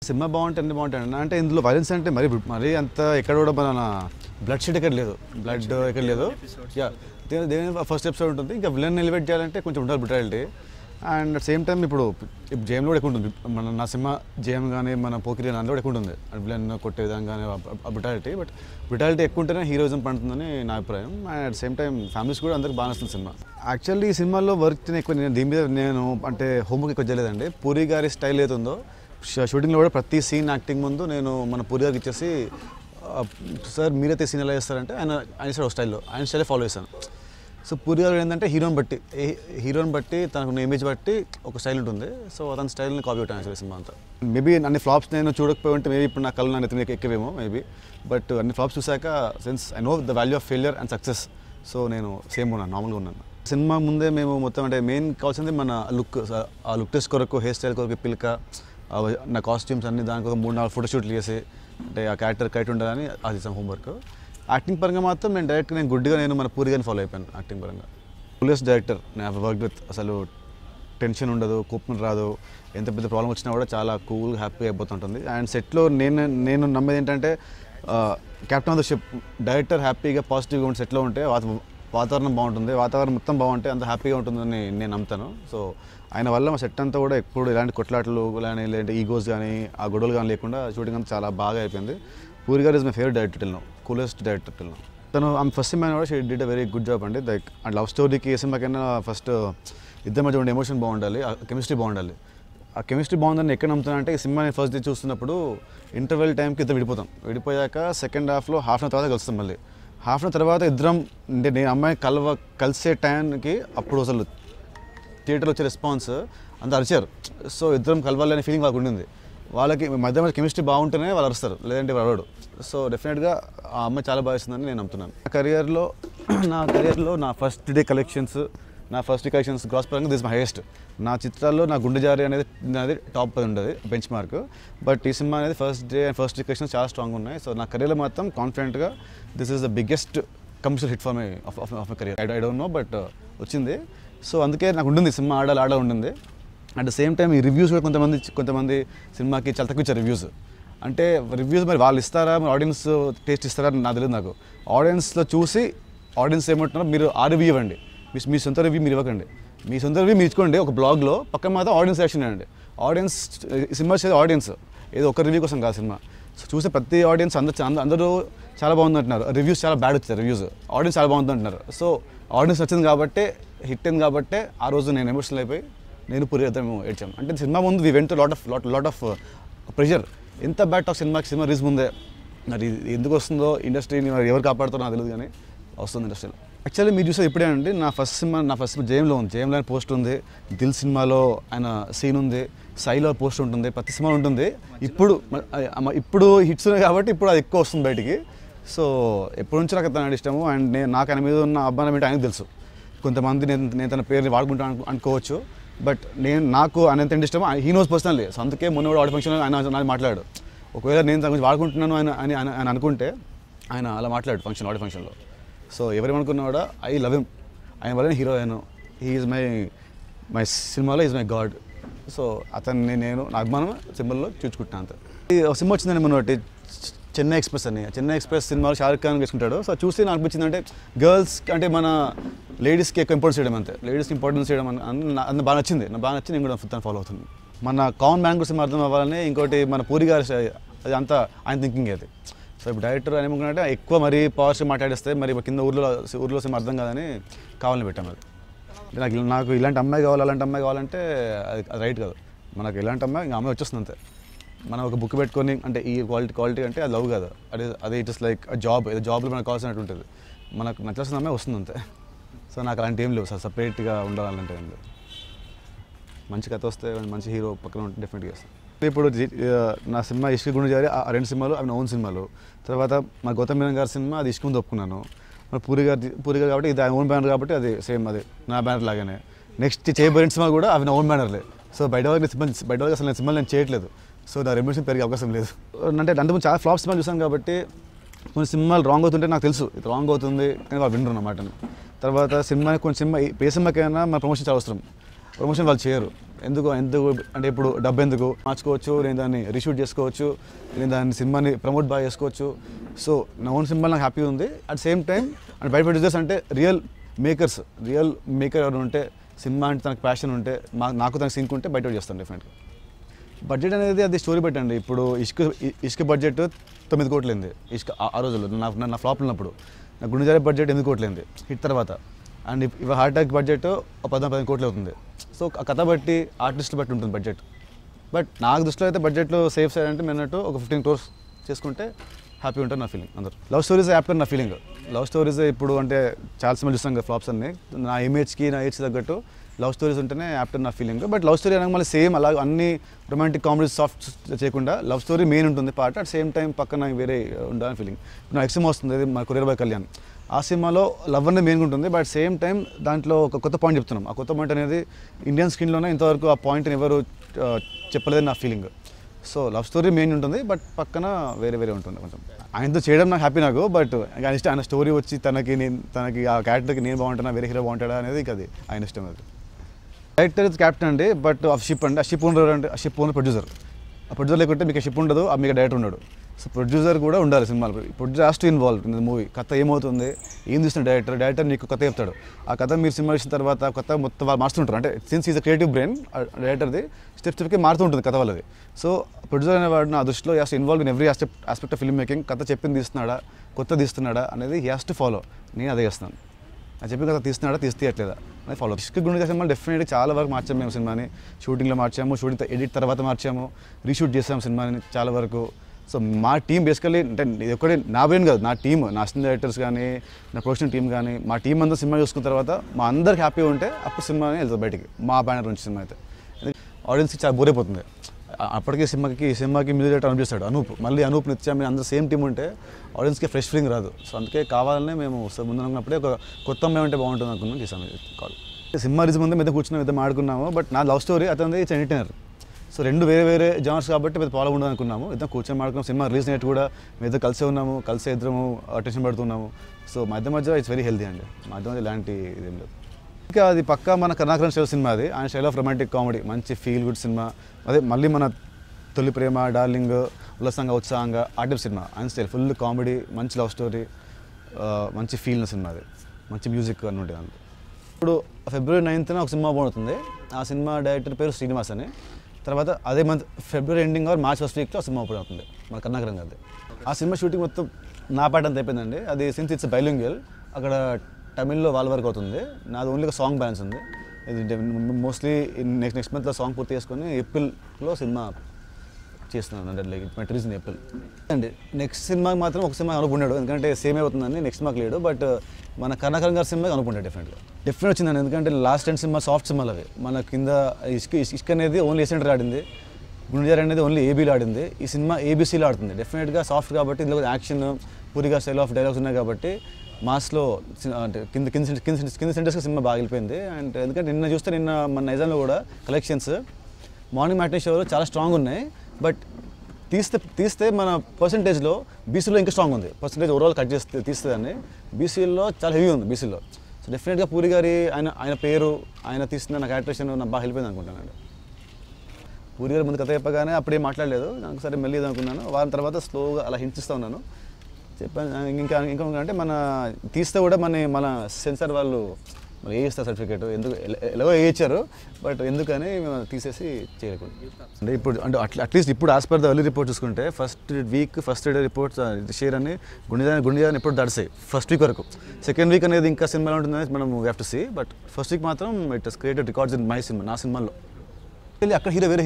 Cinema బాగుంటే అన్ని బాగుంటాయి అంటే ఇందులో వైలెన్స్ అంటే మరీ అంత ఎక్కడ కూడా మన బ్లడ్ షీట్ ఎక్కడ లేదు, బ్లడ్ ఎక్కడ లేదు. యా, దేని ఫస్ట్ ఎపిసోడ్ ఉంటుంది. ఇంకా విలన్ ఎలివేట్ చేయాలంటే కొంచెం ఉండాలి brutality. And at same time ఇప్పుడు జేఎంలో కూడా ఎక్కువ ఉంటుంది. నా సినిమా జేఎం కానీ మన పోకిరి అందులో కూడా ఎక్కువ ఉంటుంది. విలన్ కొట్టే విధంగా కానీ బ్రుటాలిటీ. బట్ బ్రుటాలిటీ ఎక్కువ ఉంటేనే హీరోయిజం పండుతుందని నా అభిప్రాయం. And at same time families కూడా అందరికి బాగా నచ్చుతుంది సినిమా. యాక్చువల్లీ ఈ సినిమాలో వర్క్ ఎక్కువ దీని మీద నేను అంటే హోంవర్క్ ఎక్కువ చేయలేదండి. పూరి గారి స్టైల్ ఏతుందో షూటింగ్లో కూడా ప్రతి సీన్ యాక్టింగ్ ముందు నేను మన పూరి గారికి ఇచ్చేసి, సార్ మీరైతే సీన్ ఎలా చేస్తారంటే ఆయన ఒక స్టైల్లో ఆయన స్టైలే ఫాలో చేశాను. సో పూరి గారు ఏంటంటే హీరోని బట్టి తనకున్న ఇమేజ్ బట్టి ఒక స్టైల్ ఉంటుంది. సో అతని స్టైల్ని కాపీ కొట్టాను యాక్చువల్లీ సినిమా అంతా. మేబీ అన్ని ఫ్లాప్స్ నేను చూడకపోయి ఉంటే మేబీ ఇప్పుడు నా కళ్ళు నా నెత్తి ఎక్కవేమో మేబీ. బట్ అన్ని ఫ్లాప్స్ చూసాక since I know the value of failure and success, so నేను సేమ్ ఉన్నాను, నార్మల్గా ఉన్నాను. సినిమా ముందే మేము మొత్తం అంటే మెయిన్ కావాల్సింది మన లుక్. ఆ లుక్ టెస్ట్ కొరకు, హెయిర్ స్టైల్ కొరకు పిల్క, నా కాస్ట్యూమ్స్ అన్ని దానికి ఒక 3-4 ఫోటోషూట్లు చేసి అంటే ఆ క్యారెక్టర్ కరెక్ట్ ఉండాలని అది చేసాం హోంవర్క్. యాక్టింగ్ పరంగా మాత్రం నేను గుడ్డిగా మన పూరి గారిని ఫాలో అయిపోయాను యాక్టింగ్ పరంగా. కూలెస్ట్ డైరెక్టర్ నేను వర్క్ విత్. అసలు టెన్షన్ ఉండదు, కోపం రాదు, ఎంత పెద్ద ప్రాబ్లం వచ్చినా కూడా చాలా కూల్ హ్యాపీగా అయిపోతుంటుంది. అండ్ సెట్లో నేను నమ్మేది ఏంటంటే captain of the ship director హ్యాపీగా పాజిటివ్గా ఉంటే సెట్లో ఉంటే వాతావరణం బాగుంటుంది, వాతావరణం మొత్తం బాగుంటే అంత హ్యాపీగా ఉంటుందని నేను నమ్ముతాను. సో ఆయన వల్ల మా సెట్ అంతా కూడా ఎప్పుడు ఇలాంటి కొట్లాటలు కానీ లేదంటే ఈగోస్ కానీ ఆ గొడవలు కానీ లేకుండా షూటింగ్ అంతా చాలా బాగా అయిపోయింది. పూరి గారు is my favourite director till now, coolest director till now. తను ఆమె ఫస్ట్ సినిమా కూడా she did a very good job అండి. లైక్ అండ్ లవ్ స్టోరీకి ఏ సినిమాకైనా ఫస్ట్ ఇద్దరి మధ్య ఉండే ఎమోషన్ బాగుండాలి, ఆ కెమిస్ట్రీ బాగుండాలి. ఆ కెమిస్ట్రీ బాగుందని ఎక్కడ నమ్ముతాను అంటే ఈ సినిమా నేను ఫస్ట్ డే చూస్తున్నప్పుడు ఇంటర్వెల్ టైంకి ఇద్దరు విడిపోయాక సెకండ్ హాఫ్లో హాఫ్ అన్ అవర్ తర్వాత కలుస్తాం. మళ్ళీ హాఫ్ అన్ అవర్ తర్వాత ఇద్దరం అంటే నేను అమ్మాయి కలిసే టైంకి అప్పుడు అసలు థియేటర్లో వచ్చే రెస్పాన్స్ అంత అరిచారు. సో ఇద్దరం కలవాలనే ఫీలింగ్ వాళ్ళకి ఉండింది. వాళ్ళకి మధ్య కెమిస్ట్రీ బాగుంటేనే వాళ్ళు అరుస్తారు, లేదంటే వాళ్ళు అరవడు. సో డెఫినెట్గా ఆ అమ్మాయి చాలా బాగా ఇస్తుందని నేను నమ్ముతున్నాను. నా కెరియర్లో నా ఫస్ట్ డే కలెక్షన్స్ గ్రాస్ పరంగా దిస్ మై హైయెస్ట్. నా చిత్రాల్లో నా గుండె జారి అనేది టాప్ 10 ఉండదు బెంచ్ మార్క్. బట్ ఈ సినిమా అనేది first day and first day collections చాలా స్ట్రాంగ్ ఉన్నాయి. సో నా కెరియర్లో మాత్రం కాన్ఫిడెంట్గా this is the biggest commercial hit for my of my career. I don't know but వచ్చింది. సో అందుకే నాకు ఉంటుంది సినిమా ఆడాలి ఉంటుంది. అట్ ద సేమ్ టైం ఈ రివ్యూస్ కూడా కొంతమంది సినిమాకి చాలా తక్కువ ఇచ్చారు రివ్యూస్. అంటే రివ్యూస్ మరి వాళ్ళు ఇస్తారా, మరి ఆడియన్స్ టేస్ట్ ఇస్తారా నాకు తెలియదు. నాకు ఆడియన్స్లో చూసి ఆడియన్స్ ఏమంటున్నారో మీరు ఆ రివ్యూ ఇవ్వండి. మీ సొంత రివ్యూ మీరు ఇవ్వకండి. మీ సొంత రివ్యూ మీరు ఇచ్చుకోండి ఒక బ్లాగ్లో, పక్కన మాత్రం ఆడియన్స్ యాక్షన్ అండి. ఆడియన్స్ సినిమా చేసే ఆడియన్స్ ఏదో ఒక రివ్యూ కోసం కాదు సినిమా. సో చూసే ప్రతి ఆడియన్స్ అందరూ చాలా బాగుంది అంటున్నారు, రివ్యూస్ చాలా బ్యాడ్ వచ్చారు, రివ్యూస్ ఆడియన్స్ చాలా బాగుంది అంటున్నారు. సో ఆడియన్స్ వచ్చింది కాబట్టే హిట్ అయింది కాబట్టే ఆ రోజు నేను ఎమోషనల్ అయిపోయి నేను పూరి ఇద్దరం ఏడ్చాం. అంటే సినిమా ముందు we went lot of pressure. ఎంత బ్యాడ్ టాక్ సినిమా రిలీజ్ ముందే. మరి ఎందుకు వస్తుందో ఇండస్ట్రీని మరి ఎవరు కాపాడుతారో నాకు తెలియదు, కానీ వస్తుంది ఇండస్ట్రీలో. యాక్చువల్లీ మీరు చూసేది ఇప్పుడే అండి. నా ఫస్ట్ సినిమా జేఎంలో ఉంది. జేఎంలో పోస్ట్ ఉంది, దిల్ సినిమాలో ఆయన సీన్ ఉంది, సైలో పోస్ట్ ఉంటుంది, ప్రతి సినిమా ఉంటుంది. ఇప్పుడు హిట్స్ ఉన్నాయి కాబట్టి ఇప్పుడు అది ఎక్కువ వస్తుంది బయటికి. సో ఎప్పటి నుంచి నాకు తన ఇష్టము. అండ్ నాకు ఆయన మీద ఉన్న అభిమానం ఏంటో ఆయనకు తెలుసు. కొంతమంది నేను తన పేరుని వాడుకుంటాను అనుకోవచ్చు, బట్ నాకు ఆయన ఎంత ఇష్టం హీ నోస్ పర్సనల్లీ. సో అందుకే మొన్న కూడా ఆడియో ఫంక్షన్లో ఆయన మాట్లాడు. ఒకవేళ నేను తన గురించి వాడుకుంటున్నాను ఆయన అనుకుంటే ఆయన అలా మాట్లాడు ఆడియో ఫంక్షన్లో. సో ఎవరేమనుకున్నా కూడా ఐ లవ్ హిమ్. ఆయన వల్లనే హీరో అయ్యాను. హీ ఈజ్ మై సినిమాలో ఈజ్ మై గాడ్. సో అతన్ని నేను నా అభిమానం సింబల్లో చూసుకుంటున్నాను అంతే. ఈ సినిమా వచ్చిందని మొన్న చెన్నై ఎక్స్ప్రెస్ సినిమాలో షారుఖ్ ఖాన్ వేసుకుంటాడు. సో చూసి నాకు అనిపించింది అంటే గర్ల్స్ అంటే మన లేడీస్కి ఎక్కువ ఇంపార్టెన్స్ చేయడం అంతే. లేడీస్కి ఇంపార్టెన్స్ చేయడం అంత బాగా నచ్చింది. నాకు బాగా నచ్చి నేను కూడా తను ఫాలో అవుతుంది. మన కామన్ మ్యాన్ కూడా సినిమా అర్థం అవ్వాలని ఇంకోటి మన పూరి గారి అది అంతా ఆయన థింకింగ్ అది. సో ఇప్పుడు డైరెక్టర్ ఏమనుకున్నారంటే ఎక్కువ మరీ పవర్స్ మాట్లాడిస్తే మరి కింద ఊర్లో సినిమా అర్థం కాదని కావాలని పెట్టాము. అది నాకు ఇలాంటి అమ్మాయి కావాలంటే అది రైట్ కాదు. మనకు ఇలాంటి అమ్మాయి ఇంకా అమ్మాయి వచ్చేస్తుంది అంతే. మనం ఒక బుక్ పెట్టుకొని అంటే ఈ క్వాలిటీ అంటే అది లవ్ కాదు, అదే ఇట్ ఇస్ లైక్ జాబ్లో మనకు కావాల్సినట్టు ఉంటుంది. మనకు నచ్చాల్సిన అమ్మాయి వస్తుంది అంతే. సో నాకు అలాంటి ఏం లేవు సార్, సపరేట్గా ఉండాలంటే ఏం లేదు. మంచి కథ వస్తే మంచి హీరో పక్కన ఉంటే డెఫినెట్గా చేస్తాను. ఇప్పుడు నా సినిమా ఇష్క గుండె జారి ఆ 2 సినిమాలు అవి నా ఓన్ సినిమాలు. తర్వాత మా గౌతమ్ మీనన్ గారి సినిమా అది ఇష్క ముందు ఒప్పుకున్నాను. మరి పూరి గారు కాబట్టి ఇది ఓన్ బ్యానర్ కాబట్టి అది సేమ్ అది నా బ్యానర్ లాగానే. నెక్స్ట్ చేయబోయే సినిమా కూడా అవి నా ఓన్ బ్యానర్లే. సో బయట వాళ్ళకి అసలు నేను సినిమాలు నేను చేయట్లేదు. సో నా రెమ్యూనరేషన్ పెరిగే అవకాశం లేదు. అంటే అంతకుముందు చాలా ఫ్లాప్ సినిమాలు చూసాను కాబట్టి కొన్ని సినిమాలు రాంగ్ అవుతుంటే నాకు తెలుసు ఇది రాంగ్ అవుతుంది కానీ వాళ్ళు వినరు అన్నమాట. తర్వాత సినిమా కొన్ని సినిమాకైనా మన ప్రమోషన్ చాలా అవసరం. ప్రమోషన్ వాళ్ళు చేయరు. ఎందుకు అంటే ఇప్పుడు డబ్బు ఎందుకు మార్చుకోవచ్చు, నేను దాన్ని రీషూట్ చేసుకోవచ్చు, నేను దాన్ని సినిమాని ప్రమోట్ బాగా చేసుకోవచ్చు. సో నా ఓన్ సినిమా నాకు హ్యాపీ ఉంది. అట్ సేమ్ టైం అంటే బయట ప్రొడ్యూసర్స్ అంటే రియల్ మేకర్ ఎవరు ఉంటే, సినిమా అంటే తనకు ప్యాషన్ ఉంటే, నాకు తనకు సింక్ ఉంటే బయట చేస్తాను డెఫినెట్గా. బడ్జెట్ అనేది అది స్టోరీ పెట్టండి. ఇప్పుడు ఇసుక బడ్జెట్ 9 కోట్లైంది ఇసుక ఆ రోజుల్లో నా ఫ్లాప్ ఉన్నప్పుడు. నా గుండెజారి బడ్జెట్ 8 కోట్లైంది హిట్ తర్వాత. అండ్ ఇవాళ హార్ట్ అటాక్ బడ్జెట్ 15 కోట్లు అవుతుంది. సో ఆ కథ బట్టి ఆర్టిస్టులు బట్టి ఉంటుంది బడ్జెట్. బట్ నాకు దృష్టిలో అయితే బడ్జెట్లో సేఫ్ సైడ్ అంటే మేము అన్నట్టు ఒక 15 crores చేసుకుంటే హ్యాపీ ఉంటుంది నా ఫీలింగ్. అందరూ లవ్ స్టోరీస్ యాప్టర్ నా ఫీలింగ్. లవ్ స్టోరీస్ ఇప్పుడు అంటే చాలా సినిమాలు చూస్తాం కదా ఫ్లాప్స్ అన్ని. నా ఇమేజ్కి నా ఏజ్కి తగ్గట్టు లవ్ స్టోరీస్ ఉంటేనే యాప్టర్ నా ఫీలింగ్. బట్ లవ్ స్టోరీ అనగా మళ్ళీ సేమ్ అలా అన్ని రొమాంటిక్ కామెడీ సాఫ్ట్ చేయకుండా లవ్ స్టోరీ మెయిన్ ఉంటుంది పార్ట్. అట్ సేమ్ టైం పక్కన వేరే ఉండాలని ఫీలింగ్. నా ఎక్సిమ్ వస్తుంది, అది మా కొరియర్ బాయ్ కళ్యాణ్. ఆ సినిమాలో లవ్ అనేది మెయిన్గా ఉంటుంది. బట్ సేమ్ టైం దాంట్లో ఒక కొత్త పాయింట్ చెప్తున్నాం. ఆ కొత్త పాయింట్ అనేది ఇండియన్ స్క్రీన్లోనే ఇంతవరకు ఆ పాయింట్ని ఎవరు చెప్పలేదని నా feeling. So love story main ఉంటుంది, బట్ పక్కన వేరే ఉంటుంది కొంచెం. ఆయనతో చేయడం నాకు హ్యాపీ నాకు. బట్ ఆయన స్టోరీ వచ్చి తనకి ఆ క్యారెక్టర్కి నేను బాగుంటానా వేరే హీరో బాగుంటాడా అనేది అది ఆయన ఇష్టం. అది డైరెక్టర్ క్యాప్టెన్ అండి. బట్ ఆ షిప్ అండి, ఆ షిప్ ఓనర్ అంటే ఆ షిప్ ఓనర్ ప్రొడ్యూసర్. ఆ ప్రొడ్యూసర్ లేకుంటే మీకు షిప్ ఉండదు, మీకు డైరెక్టర్ ఉండడు. సో ప్రొడ్యూసర్ కూడా ఉండాలి సినిమాలు. Producer has to involve in the movie. కథ ఏమవుతుంది, ఏం చూస్తున్న డైరెక్టర్ నీకు కథ చెప్తాడు. ఆ కథ మీరు సినిమా ఇచ్చిన తర్వాత కొత్త మొత్తం వాళ్ళు మార్చుతుంటారు. అంటే since is a creative brain డైరెక్టర్ది స్టెప్కి మారుతూ ఉంటుంది కథ వాళ్ళది. సో ప్రొడ్యూసర్ అనేవాడు నా దృష్టిలో has to involve in every aspect of film making. కథ చెప్పింది తీస్తున్నాడా, కొత్త తీస్తున్నాడా అనేది హీ హ్యాస్ టు ఫాలో. నేను అదే చేస్తాను. అది చెప్పిన కథ తీస్తున్నాడా తీయట్లేదా అనేది ఫాలో. ఇసుక గుండె సినిమాలు డెఫినెట్గా చాలా వరకు మార్చాము మేము సినిమాని. షూటింగ్లో మార్చాము, షూటింగ్ ఎడిట్ తర్వాత మార్చాము, రీషూట్ చేసాము సినిమాని చాలా వరకు. సో మా టీం బేసికల్లీ అంటే ఇది ఒక్కడే నా బ్రెయిన్ కాదు, నా టీమ్, నా అసిస్టెంట్ డైరెక్టర్స్ కానీ, నా ప్రొడక్షన్ టీం కానీ, మా టీం అంతా సినిమా చూసుకున్న తర్వాత మా అందరికి హ్యాపీగా ఉంటే అప్పుడు సినిమాని వెళ్తుంది బయటికి. మా బ్యానర్ నుంచి సినిమా అయితే ఆడియన్స్కి చాలా బోర్ అయిపోతుంది. అప్పటికే సినిమాకి మ్యూజిక్ డైరెక్టర్ అనిపిస్తాడు అనూప్. మళ్ళీ అనూప్ నిత్యం అందరూ సేమ్ టీం ఉంటే ఆడియన్స్కి ఫ్రెష్ ఫీలింగ్ రాదు. సో అందుకే కావాలనే మేము ముందు అనుకున్నప్పుడే ఒక కొత్త అమ్మాయి ఉంటే బాగుంటుంది అనుకున్నాం, చేసాము కాల్. సినిమా రిలీజ్ ముందు మీద కూర్చున్నాం, మీద ఆడుకున్నాము. బట్ నా లవ్ స్టోరీ అతనిది ఇట్స్ ఎంటర్టైనర్. సో రెండు వేరే జానర్స్ కాబట్టి మీద పాల్గొండదు అనుకున్నాము. ఇద్దరం కూర్చొని మాడుకున్నాం. సినిమా రిలీజ్ నైట్ కూడా మేము కలిసే ఉన్నాము, కలిసే ఇద్దరము టెన్షన్ పడుతున్నాము. సో మా ఇద్దరి మధ్య ఇట్స్ వెరీ హెల్తీ అండి. మా ఇద్దరి మధ్య ఇలాంటి ఇదేం లేదు. ఇంకా అది పక్కా మన కరుణాకరన్ స్టైల్ సినిమా. అది ఆయన స్టైల్ ఆఫ్ రొమాంటిక్ కామెడీ, మంచి ఫీల్ గుడ్ సినిమా. అదే మళ్ళీ మన తొలి ప్రేమ, డార్లింగ్, ఉల్లాసంగా ఉత్సాహంగా ఆ టైప్ సినిమా. ఆయన స్టైల్ ఫుల్ కామెడీ, మంచి లవ్ స్టోరీ, మంచి ఫీల్ ఉన్న సినిమా. అది మంచి మ్యూజిక్ అని ఉంటుంది దాంట్లో. ఇప్పుడు February 9th ఒక సినిమా పోతుంది. ఆ సినిమా డైరెక్టర్ పేరు శ్రీనివాస్ అని. తర్వాత అదే month February ending or March 1st వీక్లో సినిమా ఓపెన్ అవుతుంది మన కరుణాకరన్ గారిది. ఆ సినిమా షూటింగ్ మొత్తం నా పాట అంతా అయిపోయిందండి. అది సిన్స్ ఇట్స్ బైలింగ్వల్, అక్కడ తమిళ్లో వాళ్ళ వరకు అవుతుంది. నాది ఓన్లీ ఒక సాంగ్ బ్యాలెన్స్ ఉంది. ఇది మోస్ట్లీ నెక్స్ట్ మంత్లో సాంగ్ పూర్తి చేసుకొని ఏప్రిల్లో సినిమా చేస్తున్నాను. అంటే like my release in April అండి. నెక్స్ట్ సినిమాకి మాత్రం ఒక సినిమా అనుకున్నాడు, ఎందుకంటే సేమ్ అవుతుందని. నెక్స్ట్ మాకు లేడు. బట్ మన కరుణాకరన్ గారి సినిమాకి అనుకుంటాడు డెఫినెట్ వచ్చిందండి. ఎందుకంటే లాస్ట్ 10 సినిమా సాఫ్ట్ సినిమాలు అవి. మన కింద ఇసుక అనేది ఓన్లీ ఎసెంటర్ ఆడింది, గుండెజారి అనేది ఓన్లీ ఏబీలో ఆడింది. ఈ సినిమా ఏబీసీలో ఆడుతుంది. డెఫినెట్గా సాఫ్ట్ కాబట్టి ఇందులో యాక్షన్, పూరిగా స్టైల్ ఆఫ్ డైలాగ్స్ ఉన్నాయి కాబట్టి మాస్లో అంటే కింద సెంటర్స్గా సినిమా బాగా వెళ్ళిపోయింది. అండ్ ఎందుకంటే నిన్న చూస్తే మన నైజాంలో కూడా కలెక్షన్స్ మార్నింగ్ మ్యాట్నీ షోలు చాలా స్ట్రాంగ్ ఉన్నాయి. బట్ తీస్తే మన పర్సంటేజ్లో బీసీలో ఇంకా స్ట్రాంగ్ ఉంది. పర్సంటేజ్ ఓవరాల్ కట్ చేస్తే తీస్తుందని బీసీలో చాలా హెవీ ఉంది బీసీలో. సో డెఫినెట్గా పూరి గారి ఆయన పేరు, ఆయన తీస్తున్న నా క్యారెక్టరేషన్ నాకు బాగా హెల్ప్ అయింది అనుకుంటానండి. పూరి గారి ముందు కథ చెప్పగానే అప్పుడే మాట్లాడలేదు, నాకు సరే మెల్లి అనుకున్నాను. వారం తర్వాత స్లోగా అలా హింసిస్తూ ఉన్నాను. చెప్పాను ఇంకా అంటే మన తీస్తే కూడా మన సెన్సార్ వాళ్ళు ఏ ఇస్తారు సర్టిఫికేట్, ఎందుకు ఎలాగో ఏ ఇచ్చారు, బట్ ఎందుకని మేము తీసేసి చేయలేకుండా. అంటే ఇప్పుడు అంటే అట్లీస్ట్ ఇప్పుడు as per the early report చూసుకుంటే ఫస్ట్ డే రిపోర్ట్స్ షేర్ అని గుండెజాని ఎప్పుడు దడిసాయి ఫస్ట్ వీక్ వరకు. సెకండ్ వీక్ అనేది ఇంకా సినిమాలో ఉంటుందని మనం we have to see. But first week మాత్రం it has created records in my cinema, నా సినిమాలో. అక్కడ హీరో వేరే,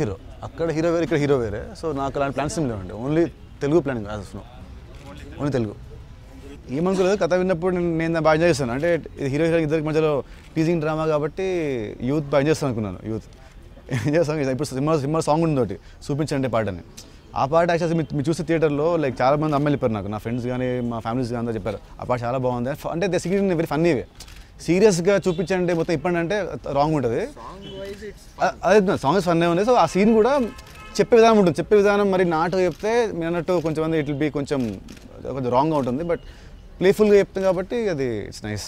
అక్కడ హీరో వేరే, ఇక్కడ హీరో వేరే. సో నాకు అలాంటి ప్లాన్స్ ఏం లేవండి. Only Telugu planning as of now, only Telugu. ఏమనుకోలేదు, కథ విన్నప్పుడు నేను బాగా ఎంజాయ్ చేస్తాను. అంటే ఇది హీరో ఇద్దరికి మధ్యలో టీజింగ్ డ్రామా కాబట్టి యూత్ బాగా ఎంజాయ్ చేస్తాను అనుకున్నాను. యూత్ ఎంజాయ్ చేస్తాను. ఇప్పుడు సినిమా సాంగ్ ఉంది ఒకటి, చూపించండి పాటని. ఆ పాట యాక్చువల్లీ మీరు చూస్తే థియేటర్లో లైక్ చాలా మంది అమ్మాయిలు చెప్పారు నాకు, నా ఫ్రెండ్స్ కానీ మా ఫ్యామిలీస్ కానీ అందరూ చెప్పారు ఆ పాట చాలా బాగుంది. అంటే ద సీరియస్ వెరీ ఫన్నీవే. సీరియస్గా చూపించండి మొత్తం ఇప్పండి అంటే రాంగ్ ఉంటుంది. అదే సాంగ్స్ ఫన్నీ ఉంది. సో ఆ సీన్ కూడా చెప్పే విధానం ఉంటుంది. చెప్పే విధానం మరి నాటు చెప్తే మీరు అన్నట్టు కొంచెం మంది ఇట్ విల్ బీ కొంచెం రాంగ్గా ఉంటుంది. బట్ ప్లేఫుల్గా చెప్తాం కాబట్టి అది ఇట్స్ నైస్.